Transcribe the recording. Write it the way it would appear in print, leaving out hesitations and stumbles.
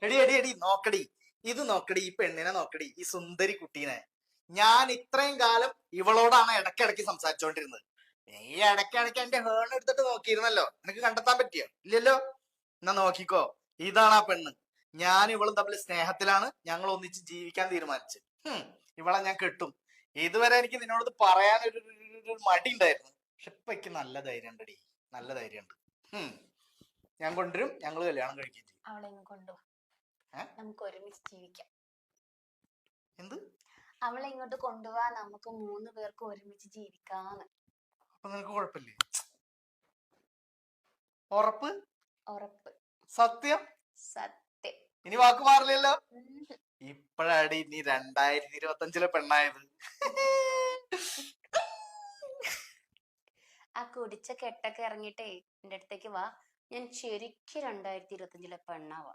എടി എടി എടി നോക്കടി, ഇത് നോക്കടി, ഈ പെണ്ണിനെ നോക്കടി, ഈ സുന്ദരി കുട്ടീനെ. ഞാൻ ഇത്രയും കാലം ഇവളോടാണ് ഇടയ്ക്കിടയ്ക്ക് സംസാരിച്ചോണ്ടിരുന്നത്. നീ ഇടയ്ക്കിടയ്ക്ക് എന്റെ ഹേൺ എടുത്തിട്ട് നോക്കിയിരുന്നല്ലോ, നിനക്ക് കണ്ടെത്താൻ പറ്റിയോ? ഇല്ലല്ലോ. എന്നാ നോക്കിക്കോ, ഇതാണ് ആ പെണ്ണ്. ഞാൻ ഇവളും തമ്മിൽ സ്നേഹത്തിലാണ്, ഞങ്ങൾ ഒന്നിച്ച് ജീവിക്കാൻ തീരുമാനിച്ചു. ഇവളെ ഞാൻ കെട്ടും. ഇതുവരെ എനിക്ക് നിന്നോട് പറയാനൊരു മടി ഉണ്ടായിരുന്നു, പക്ഷെ ഇപ്പൊ എനിക്ക് നല്ല ധൈര്യം ഉണ്ടടി, നല്ല ധൈര്യമുണ്ട്. ഞാൻ കൊണ്ടുവരും, ഞങ്ങൾ കല്യാണം കഴിക്കുകയും ചെയ്യും. അവളെ കൊണ്ടുപോവാ, നമുക്ക് ഒരുമിച്ച് ജീവിക്കാം. എന്ത്? അവളെ ഇങ്ങോട്ട് കൊണ്ടുപോവാ, നമുക്ക് 3 പേർക്ക് ഒരുമിച്ച് ജീവിക്കാന്ന്. അപ്പൊ നിനക്ക് കുഴപ്പമില്ലേ? ഉറപ്പ്? ഉറപ്പ്. സത്യം? സത്യം. ഇനി വാക്ക് മാറില്ലല്ലോ? ഇപ്പഴാടി ഇനി 2025 പെണ്ണായത്. ആ കുടിച്ച കെട്ടൊക്കെ ഇറങ്ങിട്ടേ എന്റെ അടുത്തേക്ക് വാ, ഞാൻ ശരിക്കും 2025 പെണ്ണാവാ.